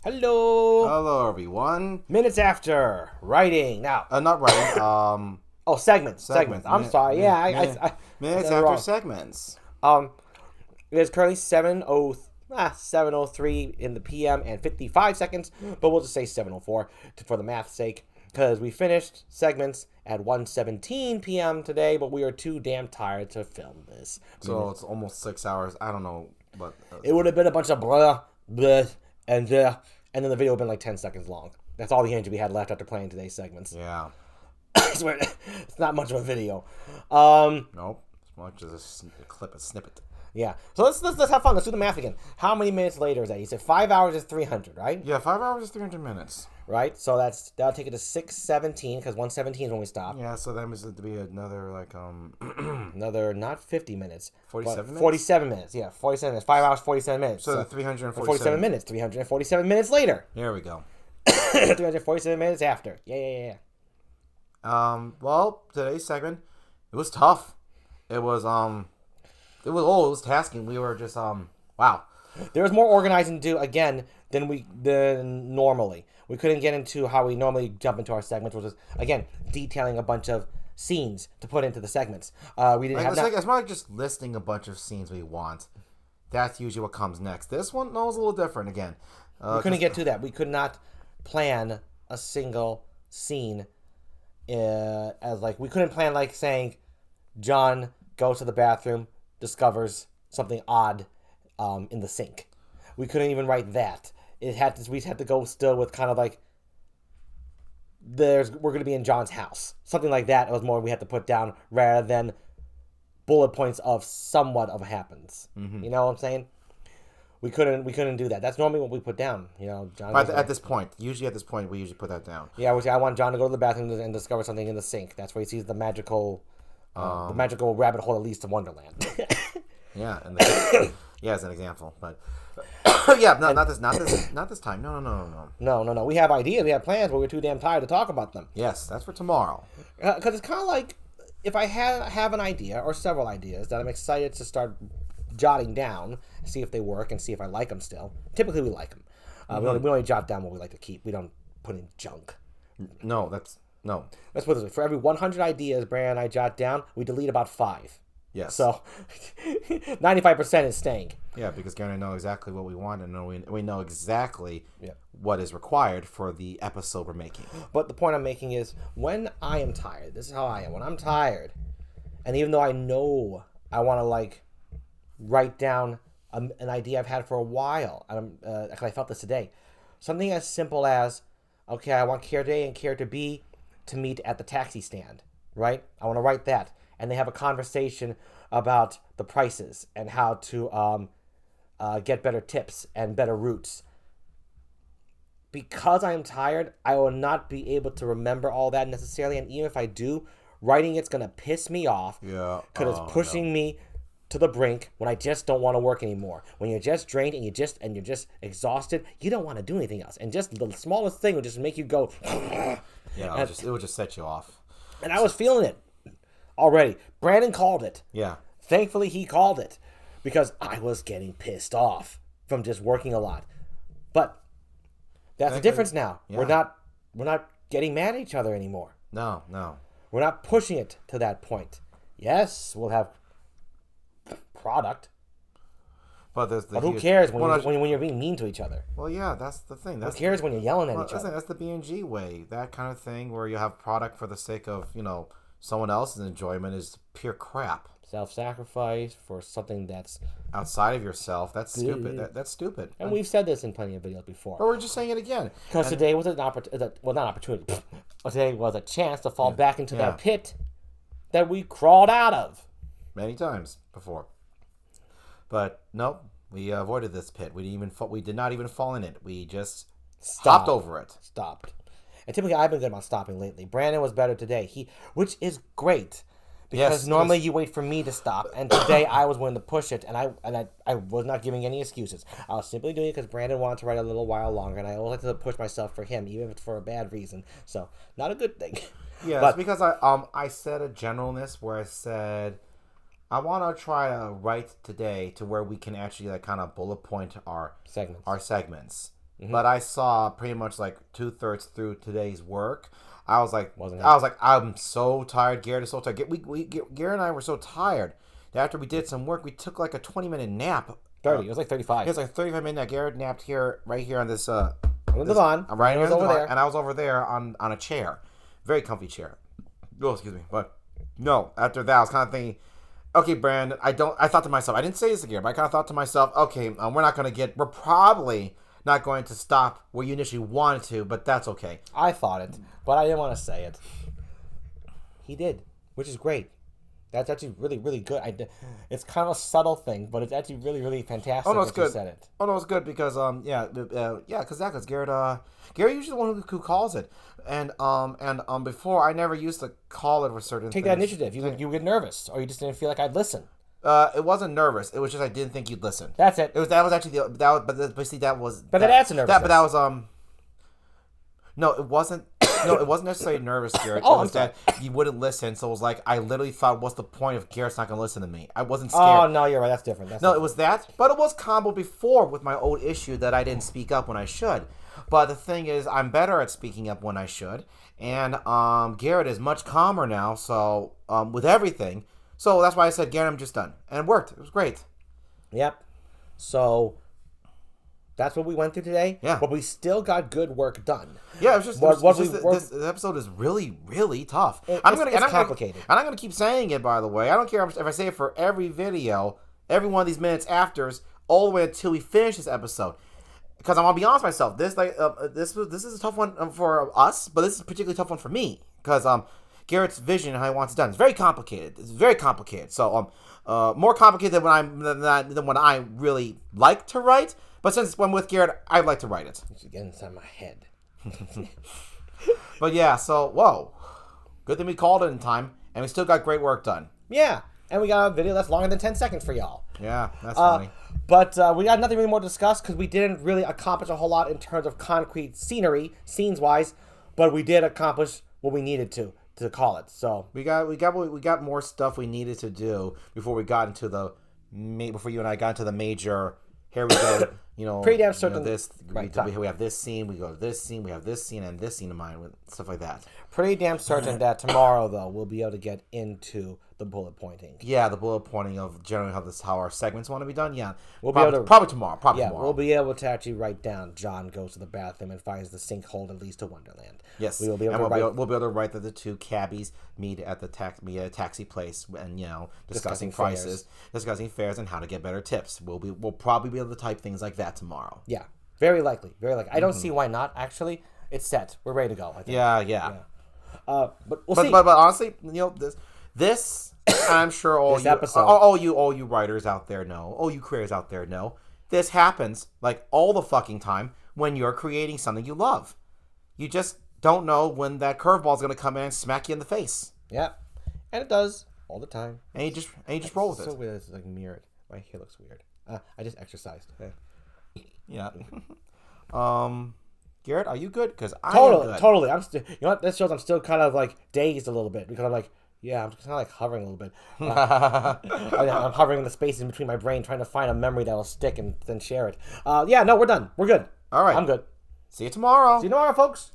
Hello. Hello, everyone. Minutes after writing now. Not writing. Oh, segments. Segments. I'm sorry. Yeah, I Minutes said it after wrong. segments. Um, it is currently 7:03 in the PM and 55 seconds, but we'll just say 7:04 for the math's sake, because we finished segments at 1:17 p.m. today, but we are too damn tired to film this. So it's almost 6 hours. I don't know, but It would have been a bunch of blah, blah, and and then the video would have been like 10 seconds long. That's all the energy we had left after playing today's segments. yeah. I swear, it's not much of a video. Nope. As much as a clip, a snippet. Yeah. So let's have fun. Let's do the math again. How many minutes later is that? You said 5 hours is 300, right? Yeah, 5 hours is 300 minutes. Right. So that'll take it to 6:17 because 1:17 is when we stop. Yeah, so that means to be another Another not 50 minutes. 47 minutes? 47 minutes. Yeah, 47 minutes. 5 hours, 47 minutes. So 347 47 minutes. 347 minutes later. There we go. 347 minutes after. Yeah. Well, today's segment, it was tough. It was tasking. We were just wow. There was more organizing to do again than normally. We couldn't get into how we normally jump into our segments, which is again detailing a bunch of scenes to put into the segments. We didn't have that. It's not like just listing a bunch of scenes we want. That's usually what comes next. This one, no, is a little different again. We couldn't get to that. We could not plan a single scene as like we couldn't plan like saying John goes to the bathroom, discovers something odd in the sink. We couldn't even write that. We had to go still with kind of like we're going to be in John's house, something like that. It was more we had to put down rather than bullet points of somewhat of happens. Mm-hmm. You know what I'm saying? We couldn't do that. That's normally what we put down. You know, John. But at this point, we usually put that down. Yeah, I want John to go to the bathroom and discover something in the sink. That's where he sees the magical rabbit hole that leads to Wonderland. Yeah, yeah, as an example, but yeah, not this time. No. We have ideas, we have plans, but we're too damn tired to talk about them. Yes, that's for tomorrow. Because it's kind of like if I have an idea or several ideas that I'm excited to start jotting down, see if they work, and see if I like them still. Typically, we like them. We only jot down what we like to keep. We don't put in junk. No, that's no. Let's put it this way. For every 100 ideas Brandon and I jot down, we delete about 5. Yes. So 95% is staying. Yeah, because Garrett and I know exactly what we want, and we know exactly what is required for the episode we're making. But the point I'm making is when I am tired, this is how I am. When I'm tired, and even though I know I want to like write down an idea I've had for a while, and I felt this today, something as simple as, okay, I want character A and character B to meet at the taxi stand, right? I want to write that. And they have a conversation about the prices and how to get better tips and better routes. Because I am tired, I will not be able to remember all that necessarily. And even if I do, writing it's going to piss me off. Yeah. Because it's pushing me to the brink when I just don't want to work anymore. When you're just drained and you're just exhausted, you don't want to do anything else. And just the smallest thing will just make you go. Yeah, it would just set you off. And I was feeling it. Already. Brandon called it. Yeah. Thankfully, he called it because I was getting pissed off from just working a lot. But that's the difference now. Yeah. We're not getting mad at each other anymore. No. We're not pushing it to that point. Yes, we'll have product. But who cares when you're being mean to each other? Well, yeah, that's the thing. Who cares when you're yelling at each other? That's the B&G way. That kind of thing where you have product for the sake of, someone else's enjoyment is pure crap. Self-sacrifice for something that's outside of yourself. That's stupid. That's stupid. And we've said this in plenty of videos before. But we're just saying it again. Because today was not opportunity. Today was a chance to fall back into that pit that we crawled out of many times before. But no, we avoided this pit. We did not even fall in it. We just hopped over it. Stopped. And typically, I've been good about stopping lately. Brandon was better today. which is great, because normally you wait for me to stop, and today I was willing to push it, and I was not giving any excuses. I was simply doing it because Brandon wanted to write a little while longer, and I always like to push myself for him, even if it's for a bad reason. So, not a good thing. Yeah, but, it's because I said a generalness where I said I want to try to write today to where we can actually kind of bullet point our segments. but I saw pretty much like 2/3 through today's work. I was like, Wasn't it? I'm so tired. Garrett is so tired. Garrett and I were so tired that after we did some work, we took like a 20-minute nap. 30. It was like 35. It was like 35-minute nap. Garrett napped right here on this on the divan. Right I was over there. And I was over there on a chair, very comfy chair. Oh, excuse me. But no, after that, I was kind of thinking, okay, Brandon, I thought to myself, I didn't say this again, but I kind of thought to myself, okay, we're probably not going to stop where you initially wanted to, but that's okay. I thought it, but I didn't want to say it. He did, which is great. That's actually really, really good. It's kind of a subtle thing, but it's actually really, really fantastic. Oh no, it's good. You said it. Oh no, it's good because because Garrett usually the one who calls it, and before I never used to call it for certain. Take that initiative. You get nervous, or you just didn't feel like I'd listen. It wasn't nervous. It was just I didn't think you'd listen. That's it. That was actually but see that was. But that adds a nervousness. But that was No, it wasn't. No, it wasn't necessarily nervous, Garrett. Oh, it was that you wouldn't listen. So it was like I literally thought, "What's the point if Garrett's not going to listen to me?" I wasn't scared. Oh no, you're right. That's different. It was that, but it was combo before with my old issue that I didn't speak up when I should. But the thing is, I'm better at speaking up when I should, and Garrett is much calmer now. So with everything, so that's why I said, Garrett, I'm just done, and it worked. It was great. Yep. So that's what we went through today. Yeah. But we still got good work done. Yeah, this episode is really, really tough. It's complicated. And I'm going to keep saying it, by the way. I don't care if I say it for every video, every one of these minutes afters, all the way until we finish this episode. Because I want to be honest with myself. This is a tough one for us, but this is a particularly tough one for me. Because Garrett's vision and how he wants it done is very complicated. It's very complicated. So more complicated than what I really like to write. But since it's one with Garrett, I'd like to write it. You should get inside my head. But yeah, so, whoa. Good thing we called it in time, and we still got great work done. Yeah, and we got a video that's longer than 10 seconds for y'all. Yeah, that's funny. But we got nothing really more to discuss because we didn't really accomplish a whole lot in terms of concrete scenery, scenes-wise, but we did accomplish what we needed to call it. So we got more stuff we needed to do before you and I got into the major. Here we go. Pretty damn certain. We have this scene. We go to this scene. We have this scene and this scene in mind with stuff like that. Pretty damn certain that tomorrow, though, we'll be able to get into the bullet pointing. Yeah, the bullet pointing of generally how our segments want to be done. Yeah, probably tomorrow. We'll be able to actually write down John goes to the bathroom and finds the sinkhole that leads to Wonderland. Yes, we'll be able to write that the two cabbies meet at a taxi place and discussing prices, discussing fares, and how to get better tips. We'll probably be able to type things like that tomorrow. Yeah, very likely. I don't see why not. Actually, it's set. We're ready to go. I think. Yeah. But we'll see. But honestly, this I'm sure all you writers out there know, all you creators out there know, this happens like all the fucking time when you're creating something you love. You just don't know when that curveball is going to come in and smack you in the face. Yeah, and it does all the time. And you just roll with it. So weird. It's like mirrored. My hair looks weird. I just exercised. Yeah. Garrett, are you good? Because I'm good. Totally. I'm still. You know what? This shows I'm still kind of like dazed a little bit because I'm like, yeah, I'm just kind of like hovering a little bit. I'm hovering in the spaces in between my brain, trying to find a memory that'll stick and then share it. Yeah, no, we're done. We're good. All right. I'm good. See you tomorrow. See you tomorrow, folks.